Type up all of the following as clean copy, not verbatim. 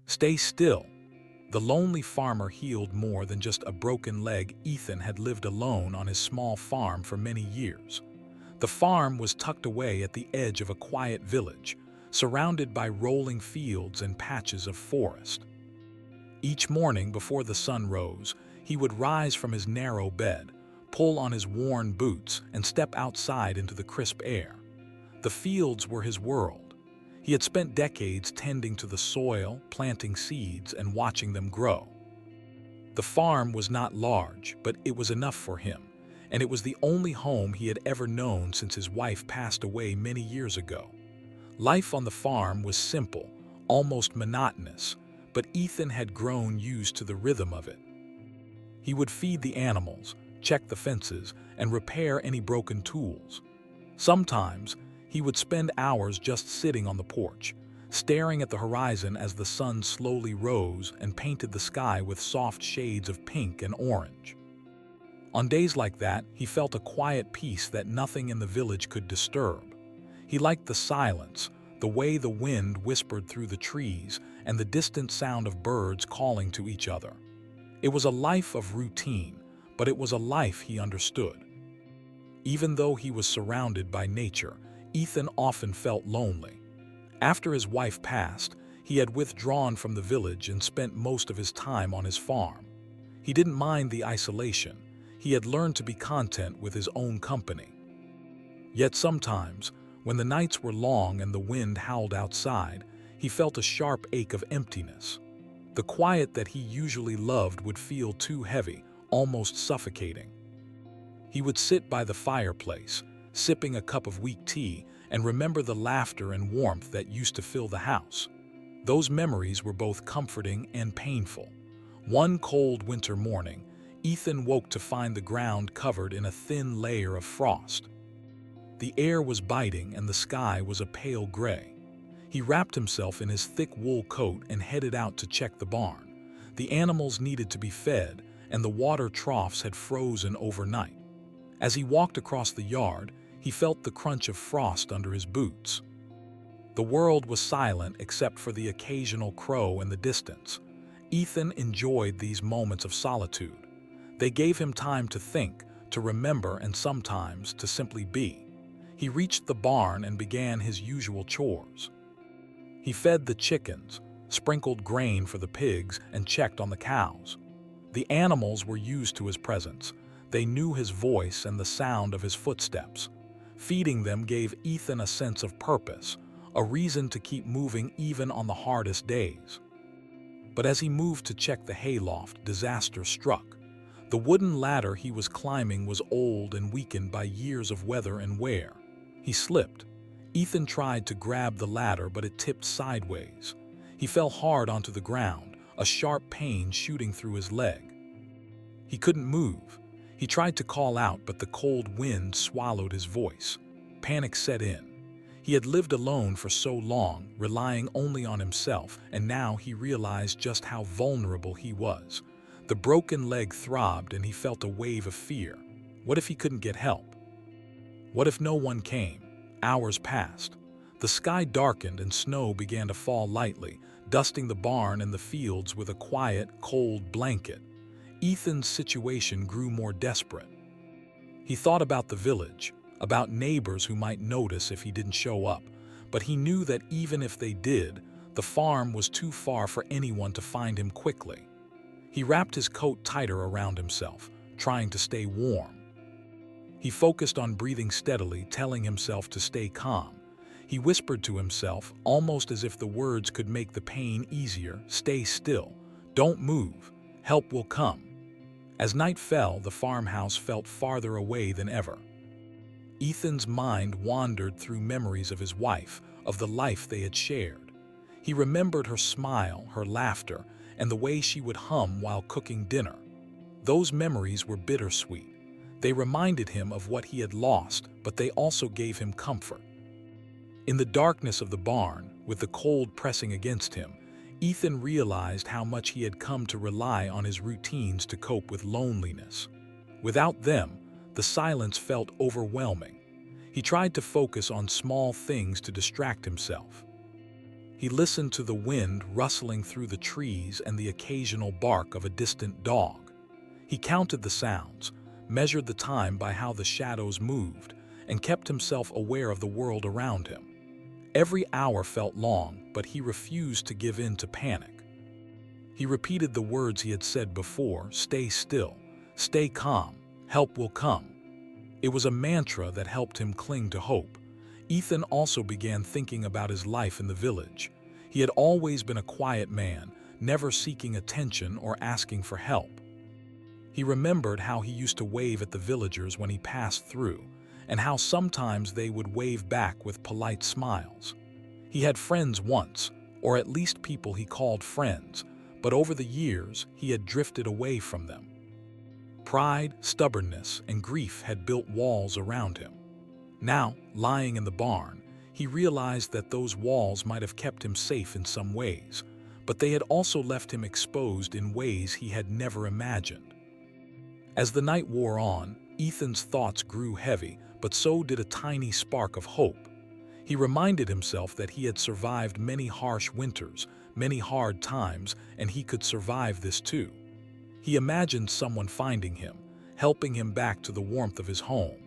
Stay still. The lonely farmer healed more than just a broken leg. Ethan had lived alone on his small farm for many years. The farm was tucked away at the edge of a quiet village, surrounded by rolling fields and patches of forest. Each morning before the sun rose, he would rise from his narrow bed, pull on his worn boots, and step outside into the crisp air. The fields were his world. He had spent decades tending to the soil, planting seeds, and watching them grow. The farm was not large, but it was enough for him, and it was the only home he had ever known since his wife passed away many years ago. Life on the farm was simple, almost monotonous, but Ethan had grown used to the rhythm of it. He would feed the animals, check the fences, and repair any broken tools. Sometimes, he would spend hours just sitting on the porch, staring at the horizon as the sun slowly rose and painted the sky with soft shades of pink and orange. On days like that, he felt a quiet peace that nothing in the village could disturb. He liked the silence, the way the wind whispered through the trees, and the distant sound of birds calling to each other. It was a life of routine, but it was a life he understood. Even though he was surrounded by nature, Ethan often felt lonely. After his wife passed, he had withdrawn from the village and spent most of his time on his farm. He didn't mind the isolation. He had learned to be content with his own company. Yet sometimes, when the nights were long and the wind howled outside, he felt a sharp ache of emptiness. The quiet that he usually loved would feel too heavy, almost suffocating. He would sit by the fireplace, sipping a cup of weak tea, and remember the laughter and warmth that used to fill the house. Those memories were both comforting and painful. One cold winter morning, Ethan woke to find the ground covered in a thin layer of frost. The air was biting and the sky was a pale gray. He wrapped himself in his thick wool coat and headed out to check the barn. The animals needed to be fed, and the water troughs had frozen overnight. As he walked across the yard, he felt the crunch of frost under his boots. The world was silent except for the occasional crow in the distance. Ethan enjoyed these moments of solitude. They gave him time to think, to remember, and sometimes to simply be. He reached the barn and began his usual chores. He fed the chickens, sprinkled grain for the pigs, and checked on the cows. The animals were used to his presence. They knew his voice and the sound of his footsteps. Feeding them gave Ethan a sense of purpose, a reason to keep moving even on the hardest days. But as he moved to check the hayloft, disaster struck. The wooden ladder he was climbing was old and weakened by years of weather and wear. He slipped. Ethan tried to grab the ladder, but it tipped sideways. He fell hard onto the ground, a sharp pain shooting through his leg. He couldn't move. He tried to call out, but the cold wind swallowed his voice. Panic set in. He had lived alone for so long, relying only on himself, and now he realized just how vulnerable he was. The broken leg throbbed, and he felt a wave of fear. What if he couldn't get help? What if no one came? Hours passed. The sky darkened and snow began to fall lightly, dusting the barn and the fields with a quiet, cold blanket. Ethan's situation grew more desperate. He thought about the village, about neighbors who might notice if he didn't show up, but he knew that even if they did, the farm was too far for anyone to find him quickly. He wrapped his coat tighter around himself, trying to stay warm. He focused on breathing steadily, telling himself to stay calm. He whispered to himself, almost as if the words could make the pain easier, "Stay still. Don't move. Help will come." As night fell, the farmhouse felt farther away than ever. Ethan's mind wandered through memories of his wife, of the life they had shared. He remembered her smile, her laughter, and the way she would hum while cooking dinner. Those memories were bittersweet. They reminded him of what he had lost, but they also gave him comfort. In the darkness of the barn, with the cold pressing against him, Ethan realized how much he had come to rely on his routines to cope with loneliness. Without them, the silence felt overwhelming. He tried to focus on small things to distract himself. He listened to the wind rustling through the trees and the occasional bark of a distant dog. He counted the sounds, measured the time by how the shadows moved, and kept himself aware of the world around him. Every hour felt long, but he refused to give in to panic. He repeated the words he had said before: stay still, stay calm, help will come. It was a mantra that helped him cling to hope. Ethan also began thinking about his life in the village. He had always been a quiet man, never seeking attention or asking for help. He remembered how he used to wave at the villagers when he passed through, and how sometimes they would wave back with polite smiles. He had friends once, or at least people he called friends, but over the years he had drifted away from them. Pride, stubbornness, and grief had built walls around him. Now, lying in the barn, he realized that those walls might have kept him safe in some ways, but they had also left him exposed in ways he had never imagined. As the night wore on, Ethan's thoughts grew heavy, but so did a tiny spark of hope. He reminded himself that he had survived many harsh winters, many hard times, and he could survive this too. He imagined someone finding him, helping him back to the warmth of his home.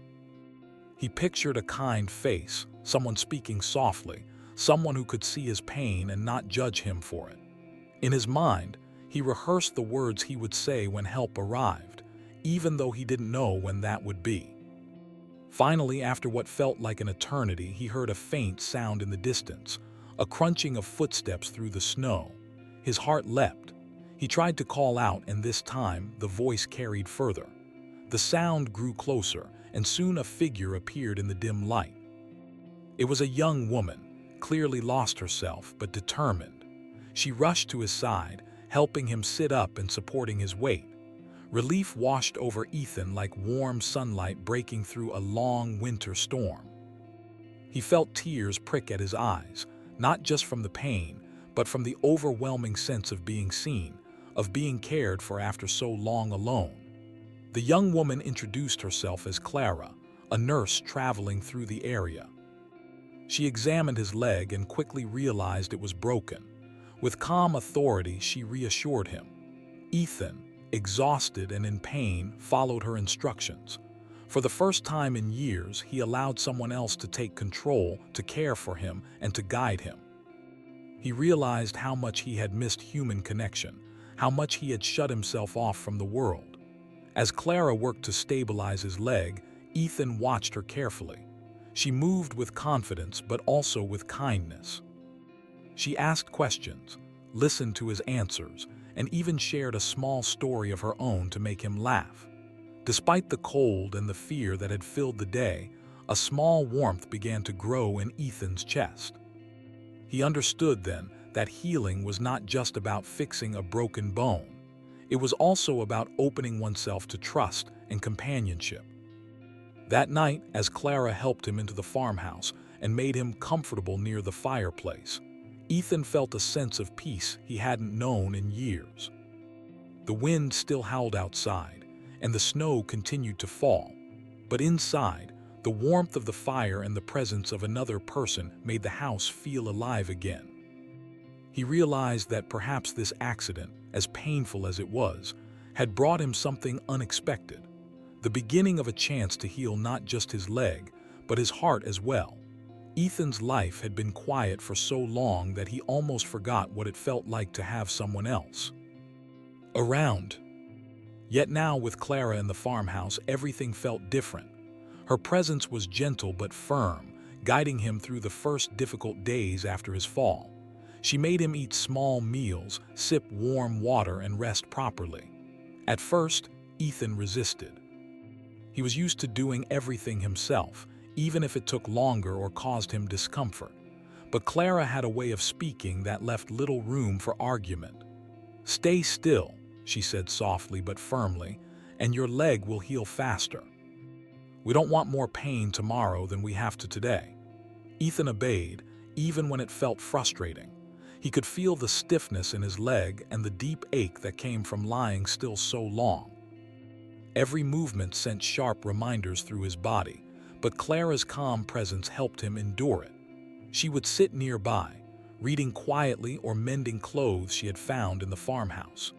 He pictured a kind face, someone speaking softly, someone who could see his pain and not judge him for it. In his mind, he rehearsed the words he would say when help arrived, even though he didn't know when that would be. Finally, after what felt like an eternity, he heard a faint sound in the distance, a crunching of footsteps through the snow. His heart leapt. He tried to call out, and this time the voice carried further. The sound grew closer, and soon a figure appeared in the dim light. It was a young woman, clearly lost herself, but determined. She rushed to his side, helping him sit up and supporting his weight. Relief washed over Ethan like warm sunlight breaking through a long winter storm. He felt tears prick at his eyes, not just from the pain, but from the overwhelming sense of being seen, of being cared for after so long alone. The young woman introduced herself as Clara, a nurse traveling through the area. She examined his leg and quickly realized it was broken. With calm authority, she reassured him. Ethan, exhausted and in pain, followed her instructions. For the first time in years, he allowed someone else to take control, to care for him, and to guide him. He realized how much he had missed human connection, how much he had shut himself off from the world. As Clara worked to stabilize his leg, Ethan watched her carefully. She moved with confidence, but also with kindness. She asked questions, listened to his answers, and even shared a small story of her own to make him laugh. Despite the cold and the fear that had filled the day, a small warmth began to grow in Ethan's chest. He understood then that healing was not just about fixing a broken bone. It was also about opening oneself to trust and companionship. That night, as Clara helped him into the farmhouse and made him comfortable near the fireplace, Ethan felt a sense of peace he hadn't known in years. The wind still howled outside, and the snow continued to fall, but inside, the warmth of the fire and the presence of another person made the house feel alive again. He realized that perhaps this accident, as painful as it was, had brought him something unexpected, the beginning of a chance to heal not just his leg, but his heart as well. Ethan's life had been quiet for so long that he almost forgot what it felt like to have someone else around. Yet now, with Clara in the farmhouse, everything felt different. Her presence was gentle but firm, guiding him through the first difficult days after his fall. She made him eat small meals, sip warm water, and rest properly. At first, Ethan resisted. He was used to doing everything himself, even if it took longer or caused him discomfort. But Clara had a way of speaking that left little room for argument. "Stay still," she said softly but firmly, "and your leg will heal faster. We don't want more pain tomorrow than we have today." Ethan obeyed, even when it felt frustrating. He could feel the stiffness in his leg and the deep ache that came from lying still so long. Every movement sent sharp reminders through his body, but Clara's calm presence helped him endure it. She would sit nearby, reading quietly or mending clothes she had found in the farmhouse.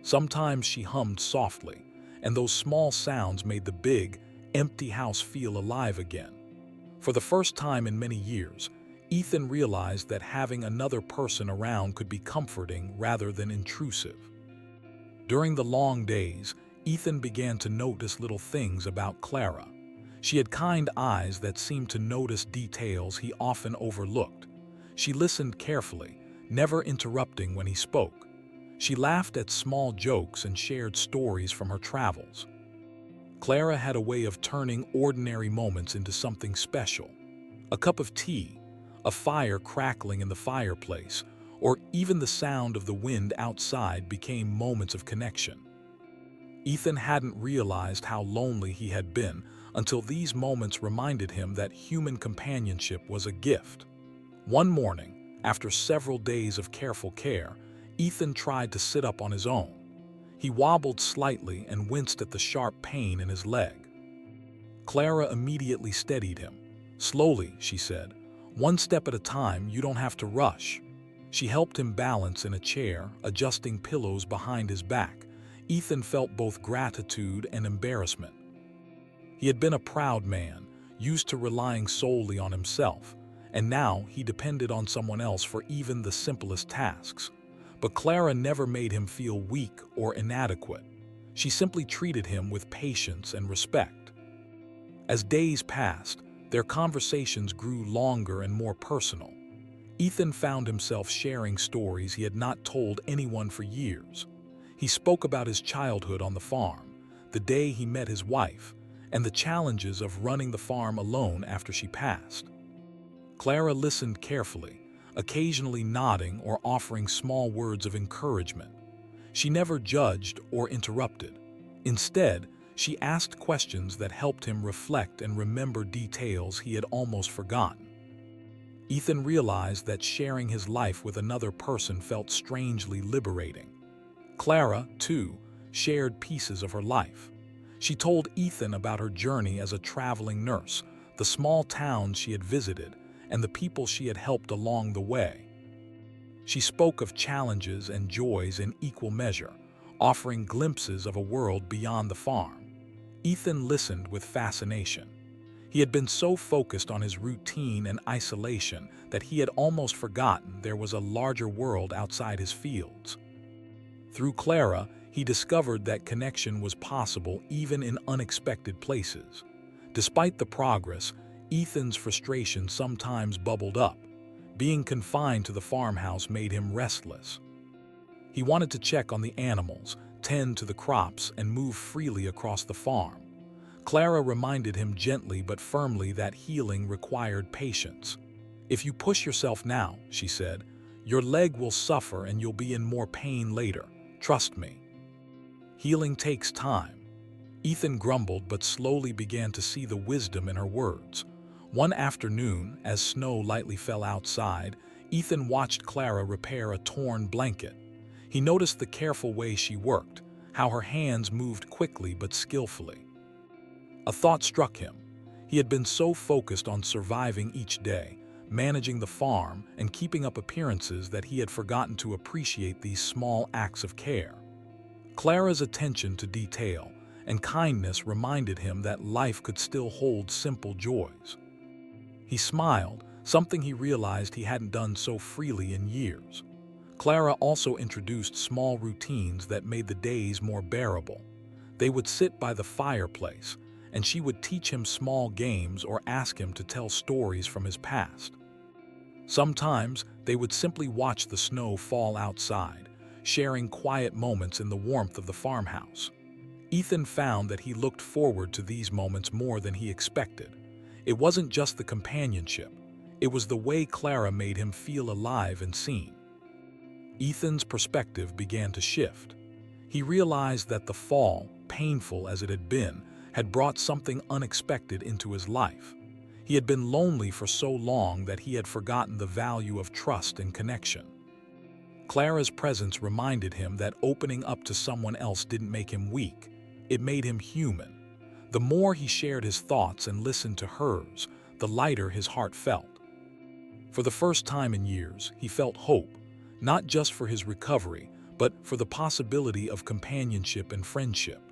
Sometimes she hummed softly, and those small sounds made the big, empty house feel alive again. For the first time in many years, Ethan realized that having another person around could be comforting rather than intrusive. During the long days, Ethan began to notice little things about Clara. She had kind eyes that seemed to notice details he often overlooked. She listened carefully, never interrupting when he spoke. She laughed at small jokes and shared stories from her travels. Clara had a way of turning ordinary moments into something special. A cup of tea, a fire crackling in the fireplace, or even the sound of the wind outside became moments of connection. Ethan hadn't realized how lonely he had been until these moments reminded him that human companionship was a gift. One morning, after several days of careful care, Ethan tried to sit up on his own. He wobbled slightly and winced at the sharp pain in his leg. Clara immediately steadied him. "Slowly," she said. "One step at a time, you don't have to rush." She helped him balance in a chair, adjusting pillows behind his back. Ethan felt both gratitude and embarrassment. He had been a proud man, used to relying solely on himself, and now he depended on someone else for even the simplest tasks. But Clara never made him feel weak or inadequate. She simply treated him with patience and respect. As days passed, their conversations grew longer and more personal. Ethan found himself sharing stories he had not told anyone for years. He spoke about his childhood on the farm, the day he met his wife, and the challenges of running the farm alone after she passed. Clara listened carefully, occasionally nodding or offering small words of encouragement. She never judged or interrupted. Instead, she asked questions that helped him reflect and remember details he had almost forgotten. Ethan realized that sharing his life with another person felt strangely liberating. Clara, too, shared pieces of her life. She told Ethan about her journey as a traveling nurse, the small towns she had visited, and the people she had helped along the way. She spoke of challenges and joys in equal measure, offering glimpses of a world beyond the farm. Ethan listened with fascination. He had been so focused on his routine and isolation that he had almost forgotten there was a larger world outside his fields. Through Clara, he discovered that connection was possible even in unexpected places. Despite the progress, Ethan's frustration sometimes bubbled up. Being confined to the farmhouse made him restless. He wanted to check on the animals, tend to the crops, and move freely across the farm. Clara reminded him gently but firmly that healing required patience. "If you push yourself now," she said, "your leg will suffer and you'll be in more pain later. Trust me." Healing takes time. Ethan grumbled but slowly began to see the wisdom in her words. One afternoon, as snow lightly fell outside, Ethan watched Clara repair a torn blanket. He noticed the careful way she worked, how her hands moved quickly but skillfully. A thought struck him. He had been so focused on surviving each day, managing the farm, and keeping up appearances that he had forgotten to appreciate these small acts of care. Clara's attention to detail and kindness reminded him that life could still hold simple joys. He smiled, something he realized he hadn't done so freely in years. Clara also introduced small routines that made the days more bearable. They would sit by the fireplace, and she would teach him small games or ask him to tell stories from his past. Sometimes they would simply watch the snow fall outside, sharing quiet moments in the warmth of the farmhouse. Ethan found that he looked forward to these moments more than he expected. It wasn't just the companionship, it was the way Clara made him feel alive and seen. Ethan's perspective began to shift. He realized that the fall, painful as it had been, had brought something unexpected into his life. He had been lonely for so long that he had forgotten the value of trust and connection. Clara's presence reminded him that opening up to someone else didn't make him weak, it made him human. The more he shared his thoughts and listened to hers, the lighter his heart felt. For the first time in years, he felt hope, not just for his recovery, but for the possibility of companionship and friendship.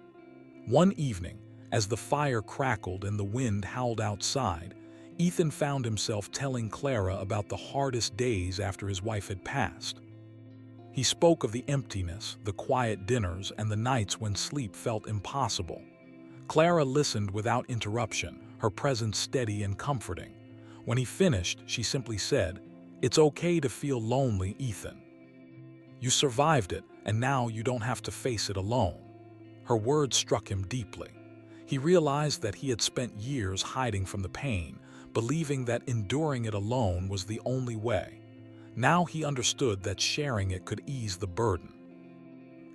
One evening, as the fire crackled and the wind howled outside, Ethan found himself telling Clara about the hardest days after his wife had passed. He spoke of the emptiness, the quiet dinners, and the nights when sleep felt impossible. Clara listened without interruption, her presence steady and comforting. When he finished, she simply said, "It's okay to feel lonely, Ethan. You survived it, and now you don't have to face it alone." Her words struck him deeply. He realized that he had spent years hiding from the pain, believing that enduring it alone was the only way. Now he understood that sharing it could ease the burden.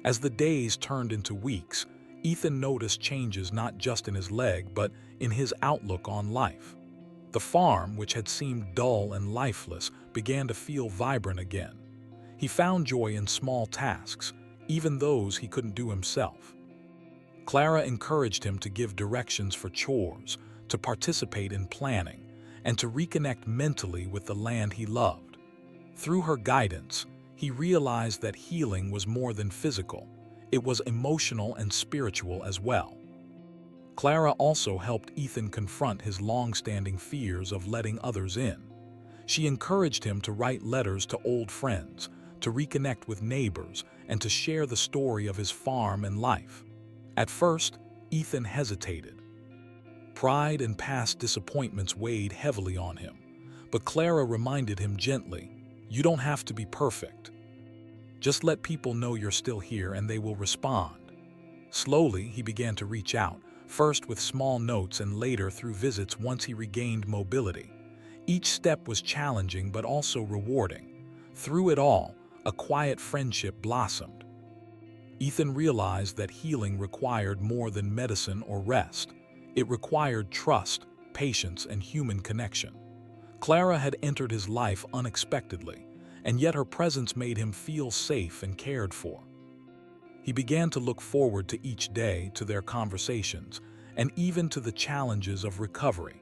As the days turned into weeks, Ethan noticed changes not just in his leg, but in his outlook on life. The farm, which had seemed dull and lifeless, began to feel vibrant again. He found joy in small tasks, even those he couldn't do himself. Clara encouraged him to give directions for chores, to participate in planning, and to reconnect mentally with the land he loved. Through her guidance, he realized that healing was more than physical. It was emotional and spiritual as well. Clara also helped Ethan confront his long-standing fears of letting others in. She encouraged him to write letters to old friends, to reconnect with neighbors, and to share the story of his farm and life. At first, Ethan hesitated. Pride and past disappointments weighed heavily on him, but Clara reminded him gently, "You don't have to be perfect. Just let people know you're still here and they will respond." Slowly, he began to reach out, first with small notes and later through visits once he regained mobility. Each step was challenging but also rewarding. Through it all, a quiet friendship blossomed. Ethan realized that healing required more than medicine or rest. It required trust, patience, and human connection. Clara had entered his life unexpectedly, and yet her presence made him feel safe and cared for. He began to look forward to each day, to their conversations, and even to the challenges of recovery.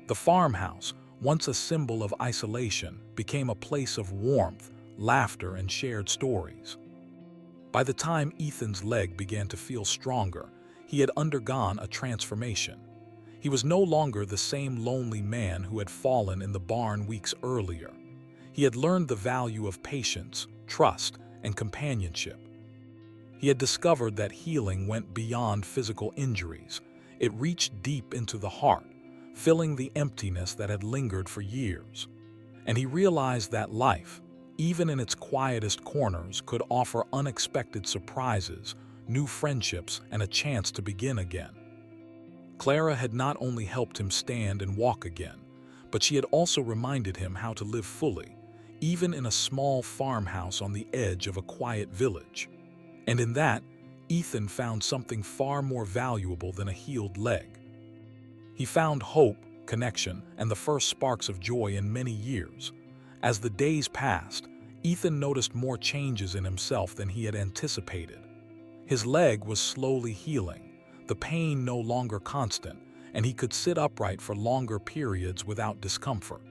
The farmhouse, once a symbol of isolation, became a place of warmth, laughter, and shared stories. By the time Ethan's leg began to feel stronger, he had undergone a transformation. He was no longer the same lonely man who had fallen in the barn weeks earlier. He had learned the value of patience, trust, and companionship. He had discovered that healing went beyond physical injuries. It reached deep into the heart, filling the emptiness that had lingered for years. And he realized that life, even in its quietest corners, could offer unexpected surprises, new friendships, and a chance to begin again. Clara had not only helped him stand and walk again, but she had also reminded him how to live fully, even in a small farmhouse on the edge of a quiet village. And in that, Ethan found something far more valuable than a healed leg. He found hope, connection, and the first sparks of joy in many years. As the days passed, Ethan noticed more changes in himself than he had anticipated. His leg was slowly healing, the pain no longer constant, and he could sit upright for longer periods without discomfort.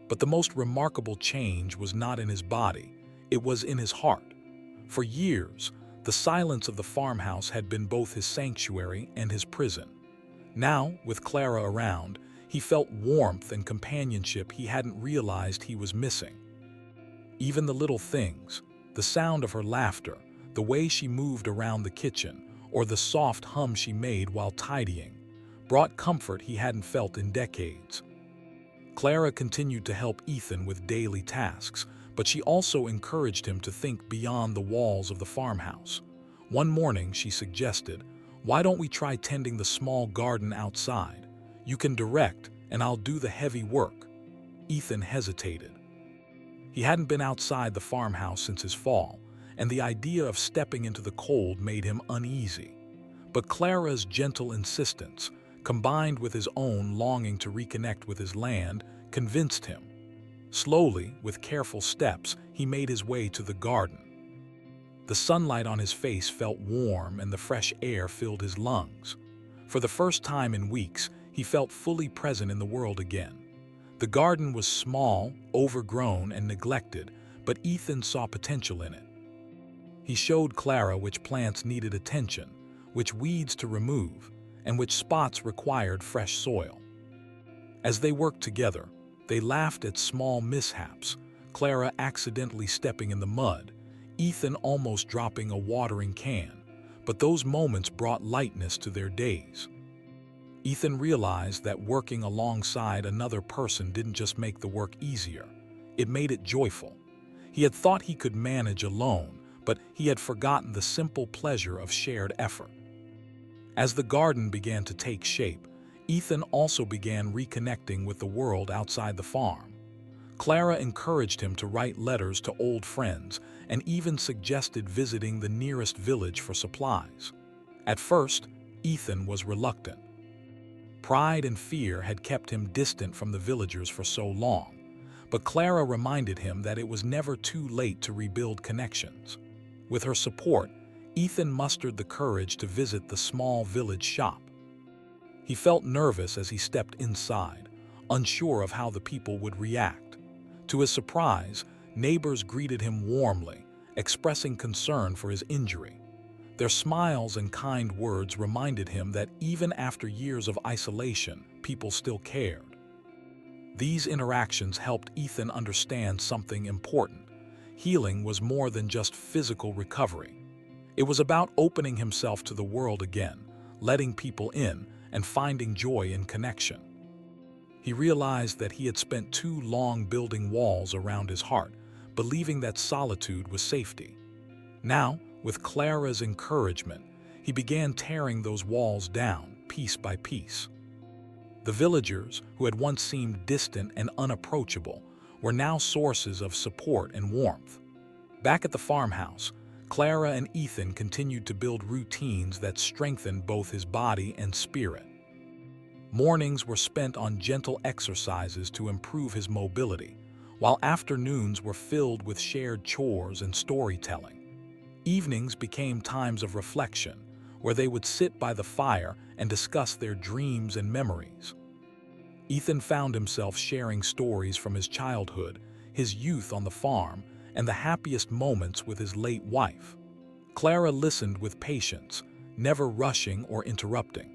But the most remarkable change was not in his body, it was in his heart. For years, the silence of the farmhouse had been both his sanctuary and his prison. Now, with Clara around, he felt warmth and companionship he hadn't realized he was missing. Even the little things, the sound of her laughter, the way she moved around the kitchen, or the soft hum she made while tidying, brought comfort he hadn't felt in decades. Clara continued to help Ethan with daily tasks, but she also encouraged him to think beyond the walls of the farmhouse. One morning, she suggested, "Why don't we try tending the small garden outside? You can direct, and I'll do the heavy work." Ethan hesitated. He hadn't been outside the farmhouse since his fall, and the idea of stepping into the cold made him uneasy. But Clara's gentle insistence, combined with his own longing to reconnect with his land, convinced him. Slowly, with careful steps, he made his way to the garden. The sunlight on his face felt warm and the fresh air filled his lungs. For the first time in weeks, he felt fully present in the world again. The garden was small, overgrown, and neglected, but Ethan saw potential in it. He showed Clara which plants needed attention, which weeds to remove, and which spots required fresh soil. As they worked together, they laughed at small mishaps, Clara accidentally stepping in the mud, Ethan almost dropping a watering can, but those moments brought lightness to their days. Ethan realized that working alongside another person didn't just make the work easier, it made it joyful. He had thought he could manage alone, but he had forgotten the simple pleasure of shared effort. As the garden began to take shape, Ethan also began reconnecting with the world outside the farm. Clara encouraged him to write letters to old friends and even suggested visiting the nearest village for supplies. At first, Ethan was reluctant. Pride and fear had kept him distant from the villagers for so long, but Clara reminded him that it was never too late to rebuild connections. With her support, Ethan mustered the courage to visit the small village shop. He felt nervous as he stepped inside, unsure of how the people would react. To his surprise, neighbors greeted him warmly, expressing concern for his injury. Their smiles and kind words reminded him that even after years of isolation, people still cared. These interactions helped Ethan understand something important. Healing was more than just physical recovery. It was about opening himself to the world again, letting people in, and finding joy in connection. He realized that he had spent too long building walls around his heart, believing that solitude was safety. Now, with Clara's encouragement, he began tearing those walls down, piece by piece. The villagers, who had once seemed distant and unapproachable, were now sources of support and warmth. Back at the farmhouse, Clara and Ethan continued to build routines that strengthened both his body and spirit. Mornings were spent on gentle exercises to improve his mobility, while afternoons were filled with shared chores and storytelling. Evenings became times of reflection, where they would sit by the fire and discuss their dreams and memories. Ethan found himself sharing stories from his childhood, his youth on the farm, and the happiest moments with his late wife. Clara listened with patience, never rushing or interrupting.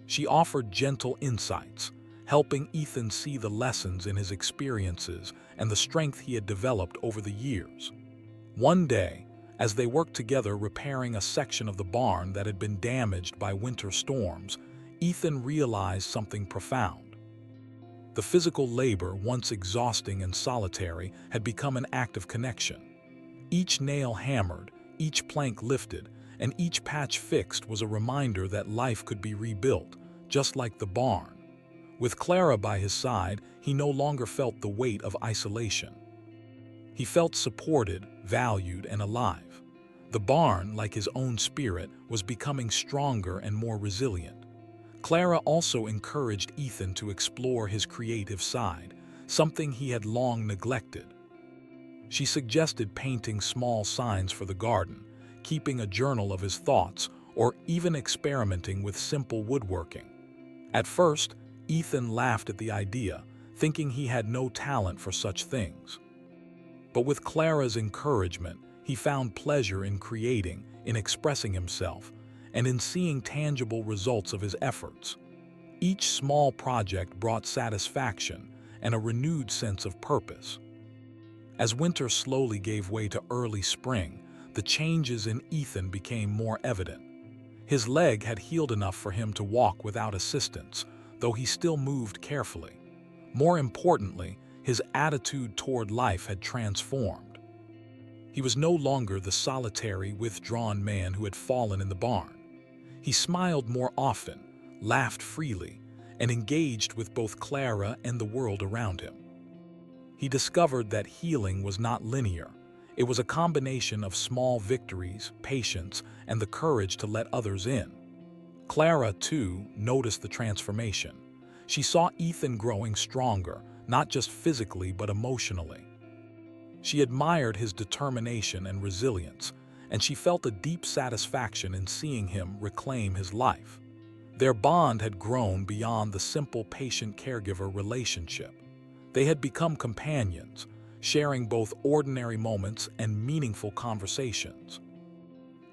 She offered gentle insights, helping Ethan see the lessons in his experiences and the strength he had developed over the years. One day, as they worked together repairing a section of the barn that had been damaged by winter storms, Ethan realized something profound. The physical labor, once exhausting and solitary, had become an act of connection. Each nail hammered, each plank lifted, and each patch fixed was a reminder that life could be rebuilt, just like the barn. With Clara by his side, he no longer felt the weight of isolation. He felt supported, valued, and alive. The barn, like his own spirit, was becoming stronger and more resilient. Clara also encouraged Ethan to explore his creative side, something he had long neglected. She suggested painting small signs for the garden, keeping a journal of his thoughts, or even experimenting with simple woodworking. At first, Ethan laughed at the idea, thinking he had no talent for such things. But with Clara's encouragement, he found pleasure in creating, in expressing himself, and in seeing tangible results of his efforts. Each small project brought satisfaction and a renewed sense of purpose. As winter slowly gave way to early spring, the changes in Ethan became more evident. His leg had healed enough for him to walk without assistance, though he still moved carefully. More importantly, his attitude toward life had transformed. He was no longer the solitary, withdrawn man who had fallen in the barn. He smiled more often, laughed freely, and engaged with both Clara and the world around him. He discovered that healing was not linear. It was a combination of small victories, patience, and the courage to let others in. Clara, too, noticed the transformation. She saw Ethan growing stronger, not just physically but emotionally. She admired his determination and resilience, and she felt a deep satisfaction in seeing him reclaim his life. Their bond had grown beyond the simple patient-caregiver relationship. They had become companions, sharing both ordinary moments and meaningful conversations.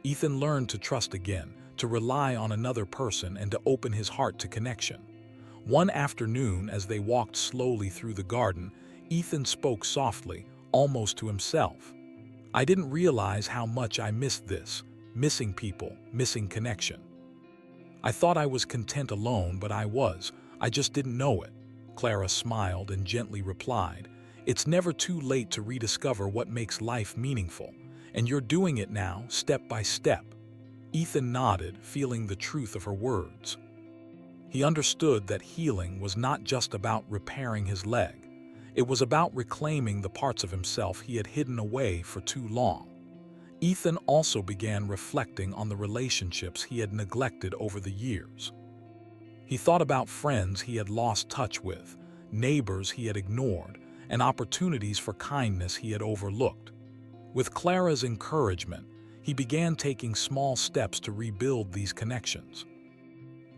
Ethan learned to trust again, to rely on another person and to open his heart to connection. One afternoon, as they walked slowly through the garden, Ethan spoke softly, almost to himself. "I didn't realize how much I missed this, missing people, missing connection. I thought I was content alone, but I just didn't know it." Clara smiled and gently replied, "It's never too late to rediscover what makes life meaningful, and you're doing it now, step by step." Ethan nodded, feeling the truth of her words. He understood that healing was not just about repairing his leg. It was about reclaiming the parts of himself he had hidden away for too long. Ethan also began reflecting on the relationships he had neglected over the years. He thought about friends he had lost touch with, neighbors he had ignored, and opportunities for kindness he had overlooked. With Clara's encouragement, he began taking small steps to rebuild these connections.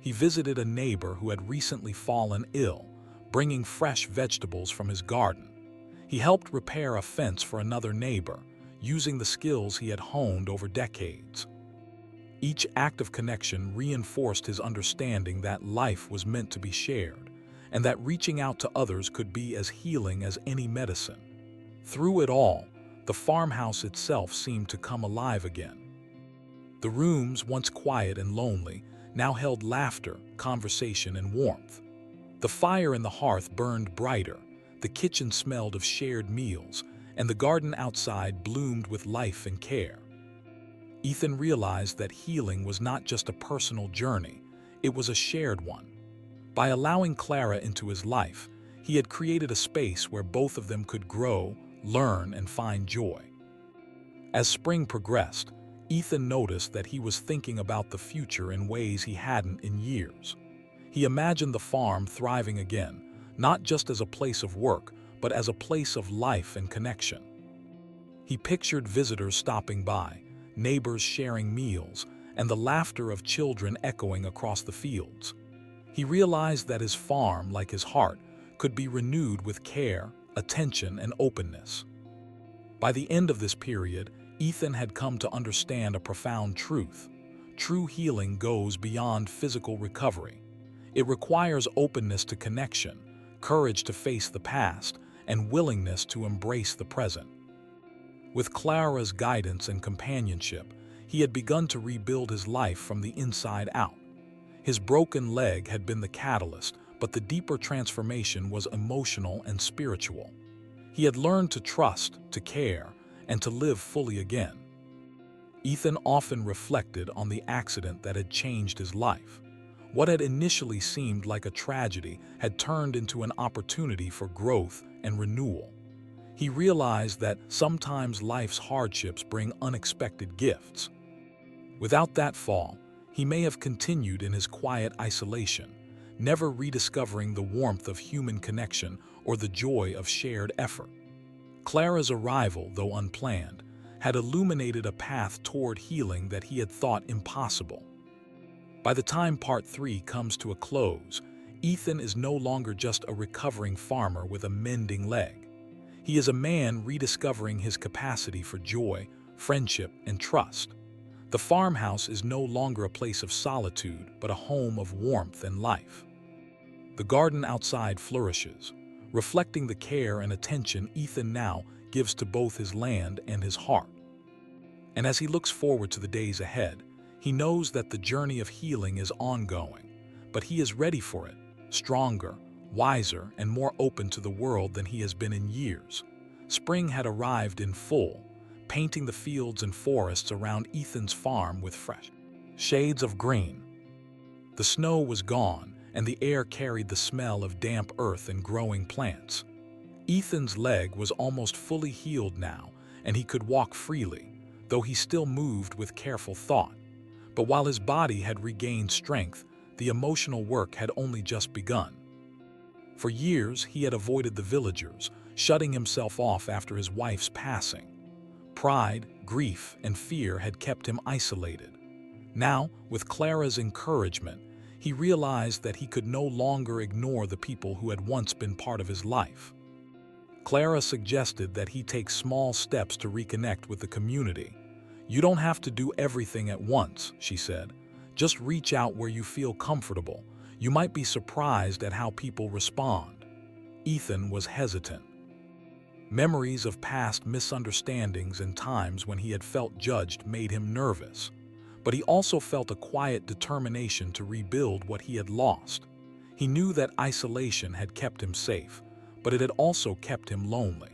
He visited a neighbor who had recently fallen ill, bringing fresh vegetables from his garden. He helped repair a fence for another neighbor, using the skills he had honed over decades. Each act of connection reinforced his understanding that life was meant to be shared, and that reaching out to others could be as healing as any medicine. Through it all, the farmhouse itself seemed to come alive again. The rooms, once quiet and lonely, now held laughter, conversation, and warmth. The fire in the hearth burned brighter, the kitchen smelled of shared meals, and the garden outside bloomed with life and care. Ethan realized that healing was not just a personal journey, it was a shared one. By allowing Clara into his life, he had created a space where both of them could grow, learn, and find joy. As spring progressed, Ethan noticed that he was thinking about the future in ways he hadn't in years. He imagined the farm thriving again, not just as a place of work, but as a place of life and connection. He pictured visitors stopping by, neighbors sharing meals, and the laughter of children echoing across the fields. He realized that his farm, like his heart, could be renewed with care, attention, and openness. By the end of this period, Ethan had come to understand a profound truth. True healing goes beyond physical recovery. It requires openness to connection, courage to face the past, and willingness to embrace the present. With Clara's guidance and companionship, he had begun to rebuild his life from the inside out. His broken leg had been the catalyst, but the deeper transformation was emotional and spiritual. He had learned to trust, to care, and to live fully again. Ethan often reflected on the accident that had changed his life. What had initially seemed like a tragedy had turned into an opportunity for growth and renewal. He realized that sometimes life's hardships bring unexpected gifts. Without that fall, he may have continued in his quiet isolation, never rediscovering the warmth of human connection or the joy of shared effort. Clara's arrival, though unplanned, had illuminated a path toward healing that he had thought impossible. By the time Part 3 comes to a close, Ethan is no longer just a recovering farmer with a mending leg. He is a man rediscovering his capacity for joy, friendship, and trust. The farmhouse is no longer a place of solitude, but a home of warmth and life. The garden outside flourishes, reflecting the care and attention Ethan now gives to both his land and his heart. And as he looks forward to the days ahead, he knows that the journey of healing is ongoing, but he is ready for it, stronger, wiser, and more open to the world than he has been in years. Spring had arrived in full, painting the fields and forests around Ethan's farm with fresh shades of green. The snow was gone, and the air carried the smell of damp earth and growing plants. Ethan's leg was almost fully healed now, and he could walk freely, though he still moved with careful thought. But while his body had regained strength, the emotional work had only just begun. For years, he had avoided the villagers, shutting himself off after his wife's passing. Pride, grief, and fear had kept him isolated. Now, with Clara's encouragement, he realized that he could no longer ignore the people who had once been part of his life. Clara suggested that he take small steps to reconnect with the community. "You don't have to do everything at once," she said. "Just reach out where you feel comfortable. You might be surprised at how people respond." Ethan was hesitant. Memories of past misunderstandings and times when he had felt judged made him nervous. But he also felt a quiet determination to rebuild what he had lost. He knew that isolation had kept him safe, but it had also kept him lonely.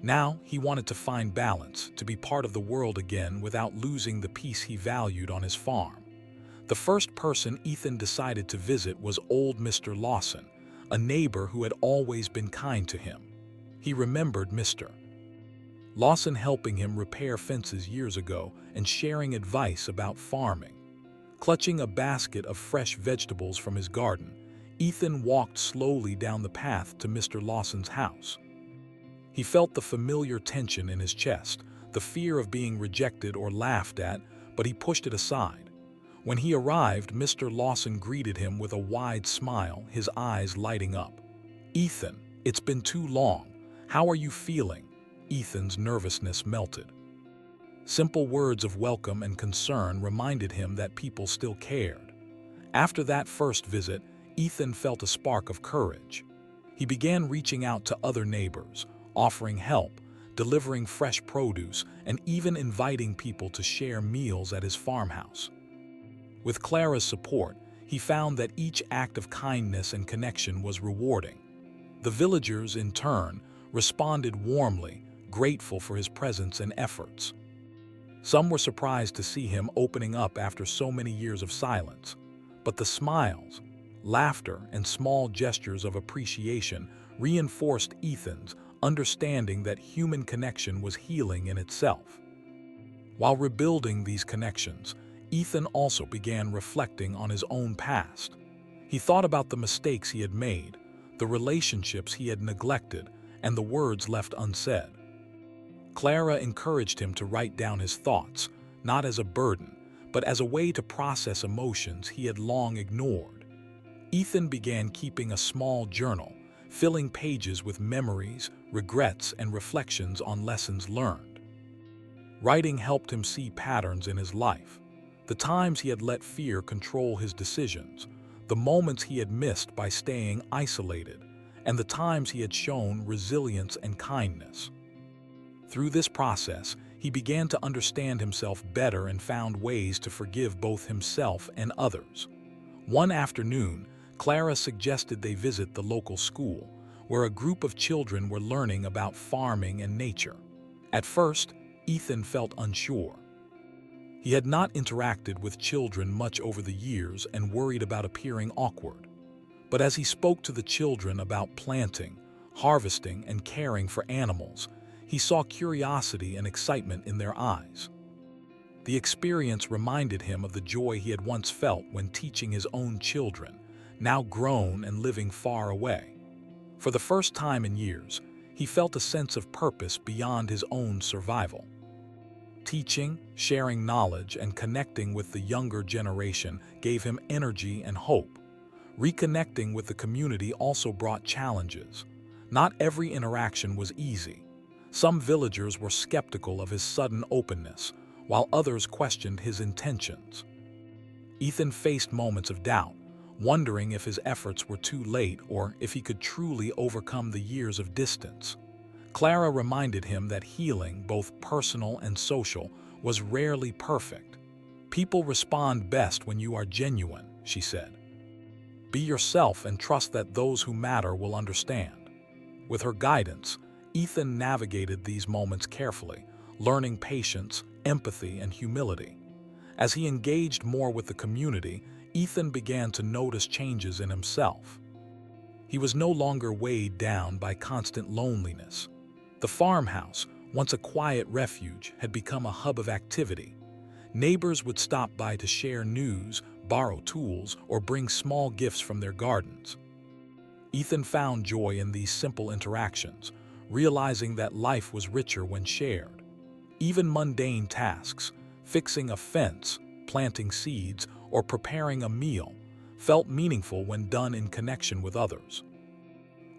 Now he wanted to find balance, to be part of the world again without losing the peace he valued on his farm. The first person Ethan decided to visit was old Mr. Lawson, a neighbor who had always been kind to him. He remembered Mr. Lawson helping him repair fences years ago and sharing advice about farming. Clutching a basket of fresh vegetables from his garden, Ethan walked slowly down the path to Mr. Lawson's house. He felt the familiar tension in his chest, the fear of being rejected or laughed at, but he pushed it aside. When he arrived, Mr. Lawson greeted him with a wide smile, his eyes lighting up. "Ethan, it's been too long. How are you feeling?" Ethan's nervousness melted. Simple words of welcome and concern reminded him that people still cared. After that first visit, Ethan felt a spark of courage. He began reaching out to other neighbors, offering help, delivering fresh produce, and even inviting people to share meals at his farmhouse. With Clara's support, he found that each act of kindness and connection was rewarding. The villagers, in turn, responded warmly, grateful for his presence and efforts. Some were surprised to see him opening up after so many years of silence, but the smiles, laughter, and small gestures of appreciation reinforced Ethan's understanding that human connection was healing in itself. While rebuilding these connections, Ethan also began reflecting on his own past. He thought about the mistakes he had made, the relationships he had neglected, and the words left unsaid. Clara encouraged him to write down his thoughts, not as a burden, but as a way to process emotions he had long ignored. Ethan began keeping a small journal, filling pages with memories, regrets, and reflections on lessons learned. Writing helped him see patterns in his life, the times he had let fear control his decisions, the moments he had missed by staying isolated, and the times he had shown resilience and kindness. Through this process, he began to understand himself better and found ways to forgive both himself and others. One afternoon, Clara suggested they visit the local school, where a group of children were learning about farming and nature. At first, Ethan felt unsure. He had not interacted with children much over the years and worried about appearing awkward. But as he spoke to the children about planting, harvesting, and caring for animals, he saw curiosity and excitement in their eyes. The experience reminded him of the joy he had once felt when teaching his own children, now grown and living far away. For the first time in years, he felt a sense of purpose beyond his own survival. Teaching, sharing knowledge, and connecting with the younger generation gave him energy and hope. Reconnecting with the community also brought challenges. Not every interaction was easy. Some villagers were skeptical of his sudden openness, while others questioned his intentions. Ethan faced moments of doubt, wondering if his efforts were too late or if he could truly overcome the years of distance. Clara reminded him that healing, both personal and social, was rarely perfect. "People respond best when you are genuine," she said. "Be yourself and trust that those who matter will understand." With her guidance, Ethan navigated these moments carefully, learning patience, empathy, and humility. As he engaged more with the community, Ethan began to notice changes in himself. He was no longer weighed down by constant loneliness. The farmhouse, once a quiet refuge, had become a hub of activity. Neighbors would stop by to share news, borrow tools, or bring small gifts from their gardens. Ethan found joy in these simple interactions, realizing that life was richer when shared. Even mundane tasks, fixing a fence, planting seeds, or preparing a meal, felt meaningful when done in connection with others.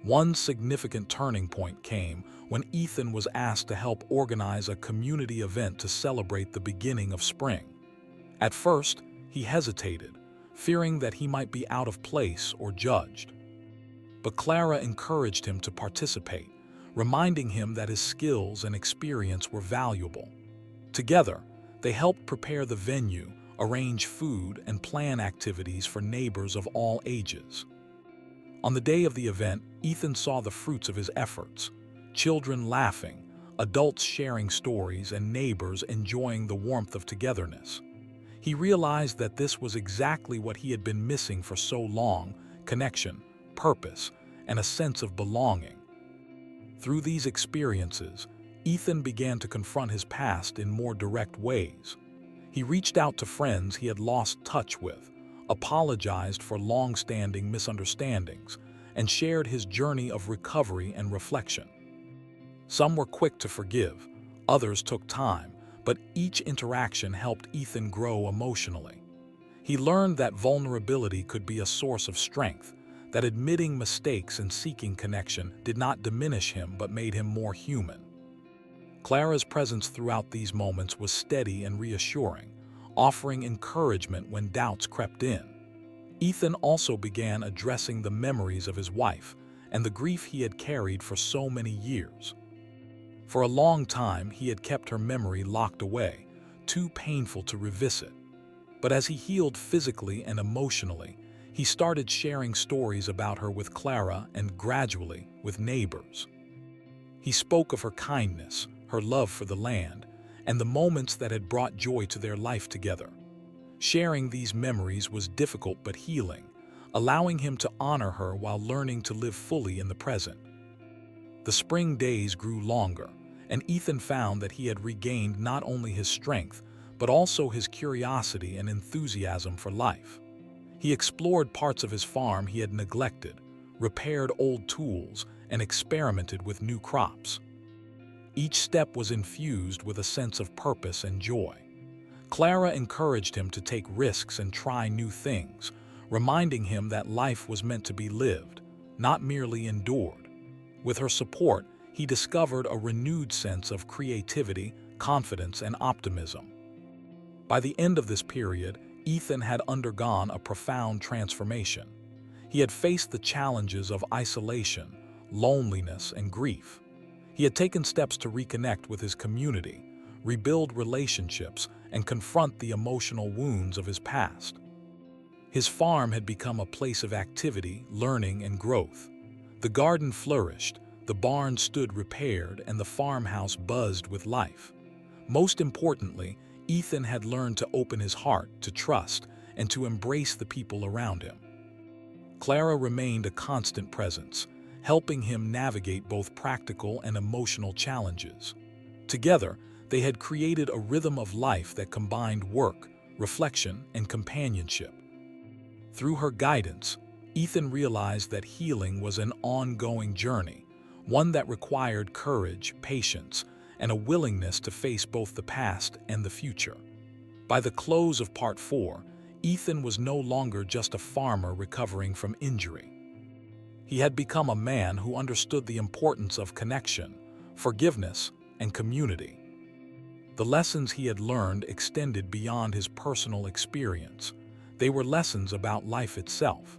One significant turning point came when Ethan was asked to help organize a community event to celebrate the beginning of spring. At first, he hesitated, fearing that he might be out of place or judged. But Clara encouraged him to participate, reminding him that his skills and experience were valuable. Together, they helped prepare the venue, arrange food, and plan activities for neighbors of all ages. On the day of the event, Ethan saw the fruits of his efforts: children laughing, adults sharing stories, and neighbors enjoying the warmth of togetherness. He realized that this was exactly what he had been missing for so long: connection, purpose, and a sense of belonging. Through these experiences, Ethan began to confront his past in more direct ways. He reached out to friends he had lost touch with, apologized for long-standing misunderstandings, and shared his journey of recovery and reflection. Some were quick to forgive, others took time, but each interaction helped Ethan grow emotionally. He learned that vulnerability could be a source of strength, that admitting mistakes and seeking connection did not diminish him but made him more human. Clara's presence throughout these moments was steady and reassuring, offering encouragement when doubts crept in. Ethan also began addressing the memories of his wife and the grief he had carried for so many years. For a long time, he had kept her memory locked away, too painful to revisit. But as he healed physically and emotionally, he started sharing stories about her with Clara and gradually with neighbors. He spoke of her kindness, her love for the land, and the moments that had brought joy to their life together. Sharing these memories was difficult but healing, allowing him to honor her while learning to live fully in the present. The spring days grew longer, and Ethan found that he had regained not only his strength, but also his curiosity and enthusiasm for life. He explored parts of his farm he had neglected, repaired old tools, and experimented with new crops. Each step was infused with a sense of purpose and joy. Clara encouraged him to take risks and try new things, reminding him that life was meant to be lived, not merely endured. With her support, he discovered a renewed sense of creativity, confidence, and optimism. By the end of this period, Ethan had undergone a profound transformation. He had faced the challenges of isolation, loneliness, and grief. He had taken steps to reconnect with his community, rebuild relationships, and confront the emotional wounds of his past. His farm had become a place of activity, learning, and growth. The garden flourished, the barn stood repaired, and the farmhouse buzzed with life. Most importantly, Ethan had learned to open his heart, to trust, and to embrace the people around him. Clara remained a constant presence, helping him navigate both practical and emotional challenges. Together, they had created a rhythm of life that combined work, reflection, and companionship. Through her guidance, Ethan realized that healing was an ongoing journey, one that required courage, patience, and a willingness to face both the past and the future. By the close of Part 4, Ethan was no longer just a farmer recovering from injury. He had become a man who understood the importance of connection, forgiveness, and community. The lessons he had learned extended beyond his personal experience. They were lessons about life itself.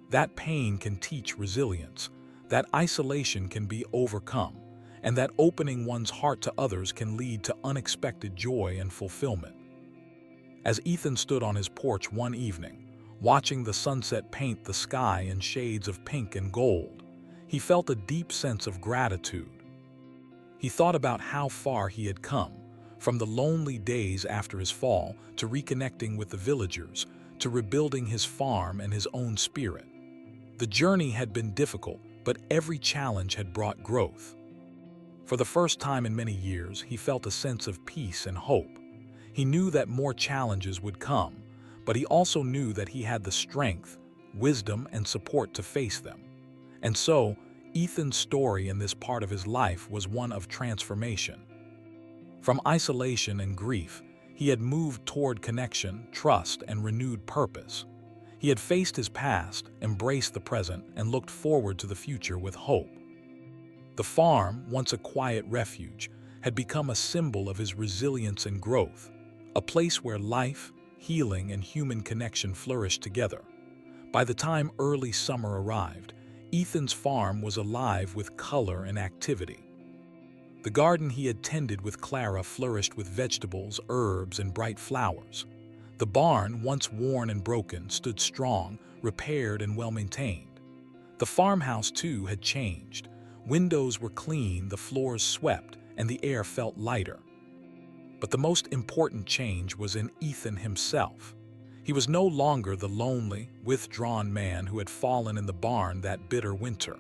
That pain can teach resilience, that isolation can be overcome, and that opening one's heart to others can lead to unexpected joy and fulfillment. As Ethan stood on his porch one evening, watching the sunset paint the sky in shades of pink and gold, he felt a deep sense of gratitude. He thought about how far he had come, from the lonely days after his fall to reconnecting with the villagers, to rebuilding his farm and his own spirit. The journey had been difficult, but every challenge had brought growth. For the first time in many years, he felt a sense of peace and hope. He knew that more challenges would come, but he also knew that he had the strength, wisdom, and support to face them. And so, Ethan's story in this part of his life was one of transformation. From isolation and grief, he had moved toward connection, trust, and renewed purpose. He had faced his past, embraced the present, and looked forward to the future with hope. The farm, once a quiet refuge, had become a symbol of his resilience and growth, a place where life, healing, and human connection flourished together. By the time early summer arrived, Ethan's farm was alive with color and activity. The garden he had tended with Clara flourished with vegetables, herbs, and bright flowers. The barn, once worn and broken, stood strong, repaired, and well-maintained. The farmhouse, too, had changed. Windows were clean, the floors swept, and the air felt lighter. But the most important change was in Ethan himself. He was no longer the lonely, withdrawn man who had fallen in the barn that bitter winter.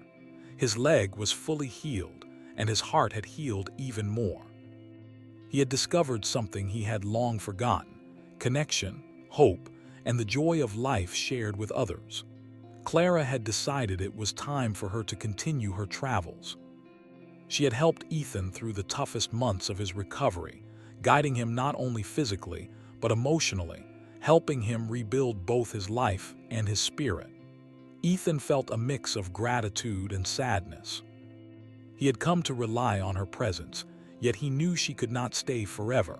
His leg was fully healed, and his heart had healed even more. He had discovered something he had long forgotten: connection, hope, and the joy of life shared with others. Clara had decided it was time for her to continue her travels. She had helped Ethan through the toughest months of his recovery, guiding him not only physically, but emotionally, helping him rebuild both his life and his spirit. Ethan felt a mix of gratitude and sadness. He had come to rely on her presence, yet he knew she could not stay forever.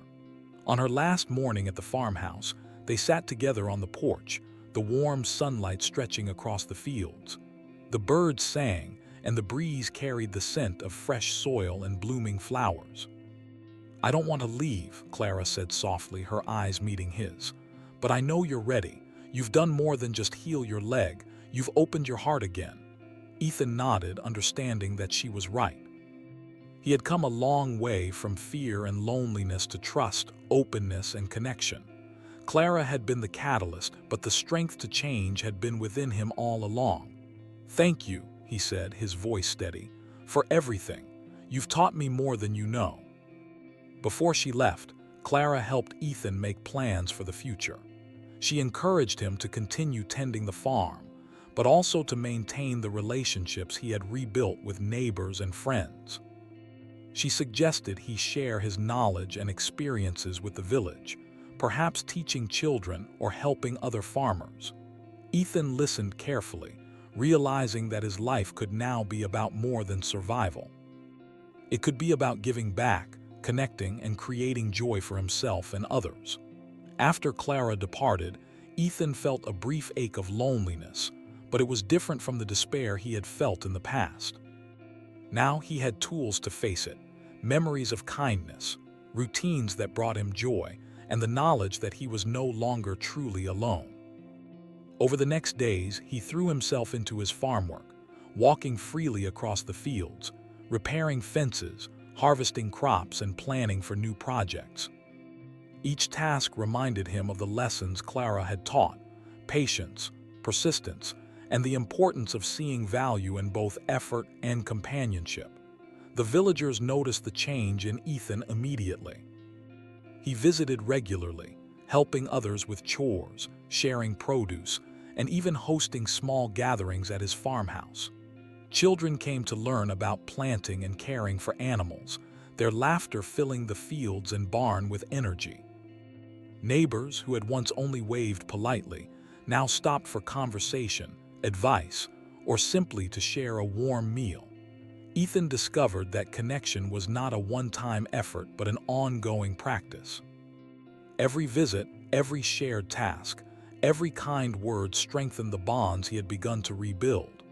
On her last morning at the farmhouse, they sat together on the porch, the warm sunlight stretching across the fields. The birds sang, and the breeze carried the scent of fresh soil and blooming flowers. "I don't want to leave," Clara said softly, her eyes meeting his. "But I know you're ready. You've done more than just heal your leg. You've opened your heart again." Ethan nodded, understanding that she was right. He had come a long way from fear and loneliness to trust, openness, and connection. Clara had been the catalyst, but the strength to change had been within him all along. "Thank you," he said, his voice steady, "for everything. You've taught me more than you know." Before she left, Clara helped Ethan make plans for the future. She encouraged him to continue tending the farm, but also to maintain the relationships he had rebuilt with neighbors and friends. She suggested he share his knowledge and experiences with the village, perhaps teaching children or helping other farmers. Ethan listened carefully, realizing that his life could now be about more than survival. It could be about giving back, connecting, and creating joy for himself and others. After Clara departed, Ethan felt a brief ache of loneliness, but it was different from the despair he had felt in the past. Now he had tools to face it: memories of kindness, routines that brought him joy, and the knowledge that he was no longer truly alone. Over the next days, he threw himself into his farm work, walking freely across the fields, repairing fences, harvesting crops, and planning for new projects. Each task reminded him of the lessons Clara had taught: patience, persistence, and the importance of seeing value in both effort and companionship. The villagers noticed the change in Ethan immediately. He visited regularly, helping others with chores, sharing produce, and even hosting small gatherings at his farmhouse. Children came to learn about planting and caring for animals, their laughter filling the fields and barn with energy. Neighbors, who had once only waved politely, now stopped for conversation, advice, or simply to share a warm meal. Ethan discovered that connection was not a one-time effort but an ongoing practice. Every visit, every shared task, every kind word strengthened the bonds he had begun to rebuild.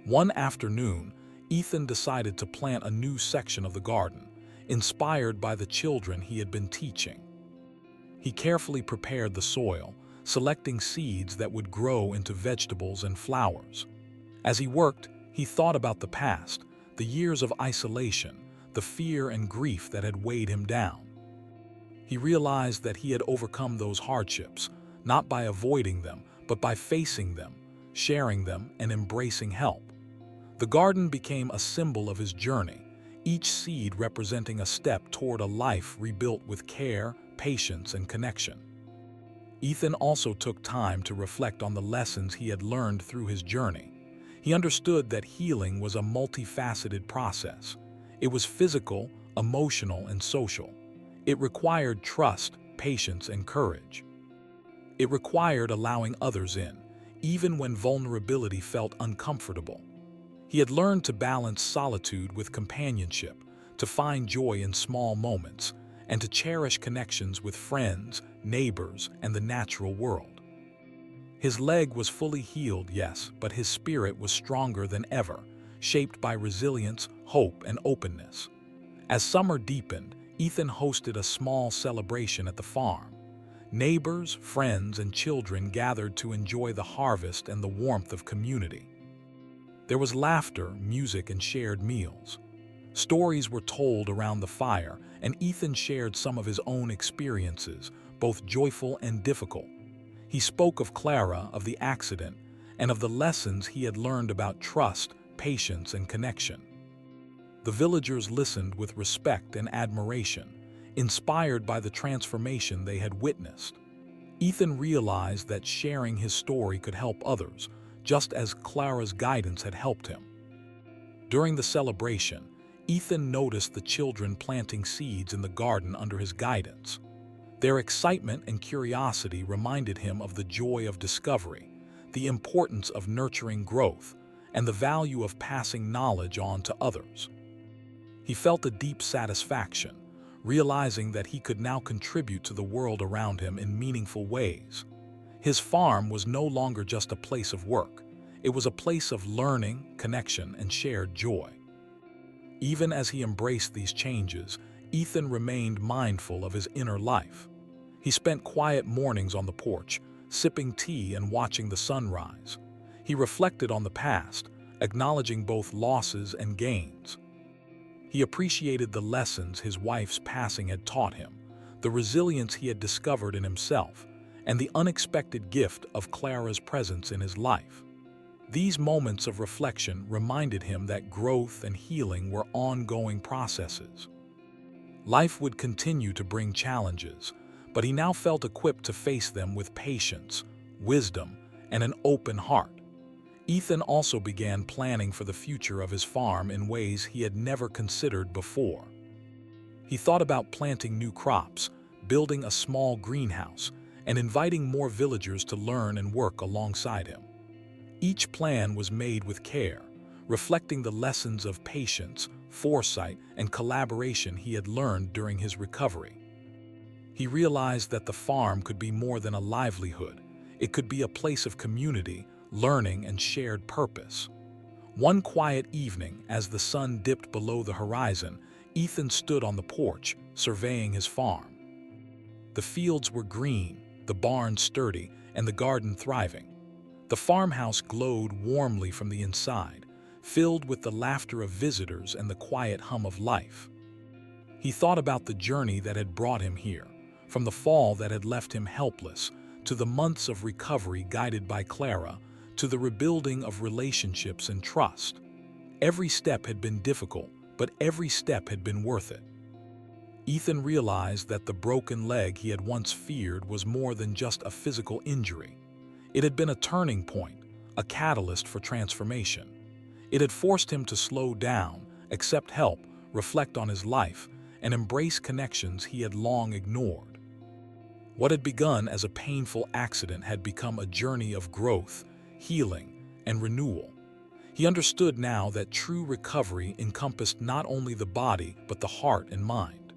One afternoon, Ethan decided to plant a new section of the garden, inspired by the children he had been teaching. He carefully prepared the soil, selecting seeds that would grow into vegetables and flowers. As he worked, he thought about the past, the years of isolation, the fear and grief that had weighed him down. He realized that he had overcome those hardships, not by avoiding them, but by facing them, sharing them, and embracing help. The garden became a symbol of his journey, each seed representing a step toward a life rebuilt with care, patience, and connection. Ethan also took time to reflect on the lessons he had learned through his journey. He understood that healing was a multifaceted process. It was physical, emotional, and social. It required trust, patience, and courage. It required allowing others in, even when vulnerability felt uncomfortable. He had learned to balance solitude with companionship, to find joy in small moments, and to cherish connections with friends, neighbors, and the natural world. His leg was fully healed, yes, but his spirit was stronger than ever, shaped by resilience, hope, and openness. As summer deepened, Ethan hosted a small celebration at the farm. Neighbors, friends, and children gathered to enjoy the harvest and the warmth of community. There was laughter, music, and shared meals. Stories were told around the fire, and Ethan shared some of his own experiences, both joyful and difficult. He spoke of Clara, of the accident, and of the lessons he had learned about trust, patience, and connection. The villagers listened with respect and admiration, inspired by the transformation they had witnessed. Ethan realized that sharing his story could help others, just as Clara's guidance had helped him. During the celebration, Ethan noticed the children planting seeds in the garden under his guidance. Their excitement and curiosity reminded him of the joy of discovery, the importance of nurturing growth, and the value of passing knowledge on to others. He felt a deep satisfaction, realizing that he could now contribute to the world around him in meaningful ways. His farm was no longer just a place of work. It was a place of learning, connection, and shared joy. Even as he embraced these changes, Ethan remained mindful of his inner life. He spent quiet mornings on the porch, sipping tea and watching the sunrise. He reflected on the past, acknowledging both losses and gains. He appreciated the lessons his wife's passing had taught him, the resilience he had discovered in himself, and the unexpected gift of Clara's presence in his life. These moments of reflection reminded him that growth and healing were ongoing processes. Life would continue to bring challenges, but he now felt equipped to face them with patience, wisdom, and an open heart. Ethan also began planning for the future of his farm in ways he had never considered before. He thought about planting new crops, building a small greenhouse, and inviting more villagers to learn and work alongside him. Each plan was made with care, reflecting the lessons of patience, foresight, and collaboration he had learned during his recovery. He realized that the farm could be more than a livelihood. It could be a place of community, learning, and shared purpose. One quiet evening, as the sun dipped below the horizon, Ethan stood on the porch, surveying his farm. The fields were green, the barn sturdy, and the garden thriving. The farmhouse glowed warmly from the inside, filled with the laughter of visitors and the quiet hum of life. He thought about the journey that had brought him here, from the fall that had left him helpless, to the months of recovery guided by Clara, to the rebuilding of relationships and trust. Every step had been difficult, but every step had been worth it. Ethan realized that the broken leg he had once feared was more than just a physical injury. It had been a turning point, a catalyst for transformation. It had forced him to slow down, accept help, reflect on his life, and embrace connections he had long ignored. What had begun as a painful accident had become a journey of growth, healing, and renewal. He understood now that true recovery encompassed not only the body but the heart and mind.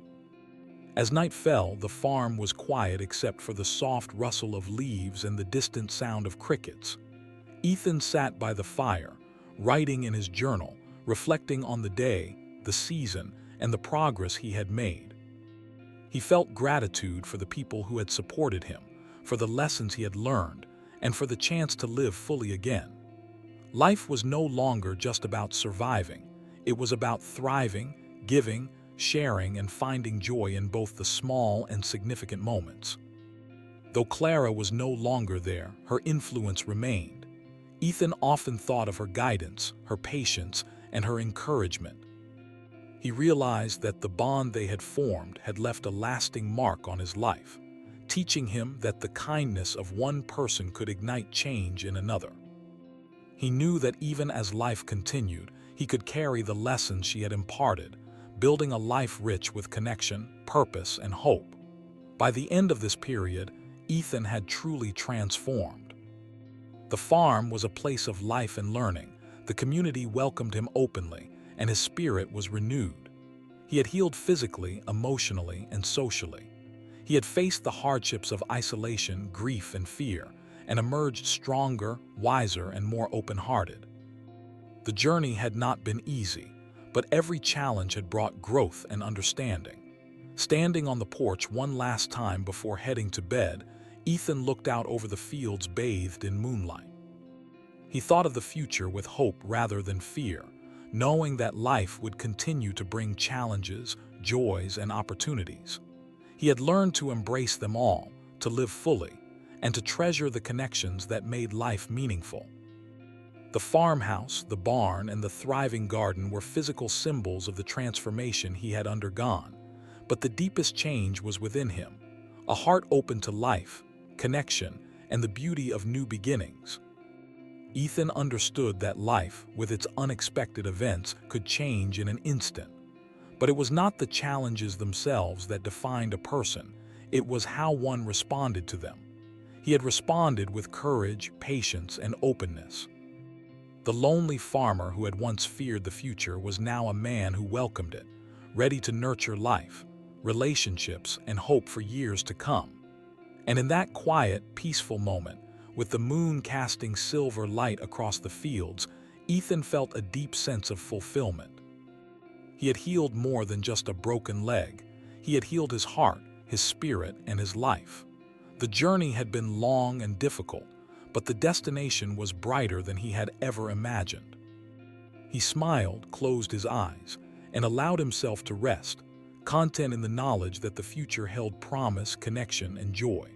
As night fell, the farm was quiet except for the soft rustle of leaves and the distant sound of crickets. Ethan sat by the fire, writing in his journal, reflecting on the day, the season, and the progress he had made. He felt gratitude for the people who had supported him, for the lessons he had learned, and for the chance to live fully again. Life was no longer just about surviving. It was about thriving, giving, sharing, and finding joy in both the small and significant moments. Though Clara was no longer there, her influence remained. Ethan often thought of her guidance, her patience, and her encouragement. He realized that the bond they had formed had left a lasting mark on his life, teaching him that the kindness of one person could ignite change in another. He knew that even as life continued, he could carry the lessons she had imparted, building a life rich with connection, purpose, and hope. By the end of this period, Ethan had truly transformed. The farm was a place of life and learning. The community welcomed him openly, and his spirit was renewed. He had healed physically, emotionally, and socially. He had faced the hardships of isolation, grief, and fear, and emerged stronger, wiser, and more open-hearted. The journey had not been easy, but every challenge had brought growth and understanding. Standing on the porch one last time before heading to bed, Ethan looked out over the fields bathed in moonlight. He thought of the future with hope rather than fear, knowing that life would continue to bring challenges, joys, and opportunities. He had learned to embrace them all, to live fully, and to treasure the connections that made life meaningful. The farmhouse, the barn, and the thriving garden were physical symbols of the transformation he had undergone, but the deepest change was within him, a heart open to life, connection, and the beauty of new beginnings. Ethan understood that life, with its unexpected events, could change in an instant. But it was not the challenges themselves that defined a person, it was how one responded to them. He had responded with courage, patience, and openness. The lonely farmer who had once feared the future was now a man who welcomed it, ready to nurture life, relationships, and hope for years to come. And in that quiet, peaceful moment, with the moon casting silver light across the fields, Ethan felt a deep sense of fulfillment. He had healed more than just a broken leg. He had healed his heart, his spirit, and his life. The journey had been long and difficult, but the destination was brighter than he had ever imagined. He smiled, closed his eyes, and allowed himself to rest, content in the knowledge that the future held promise, connection, and joy.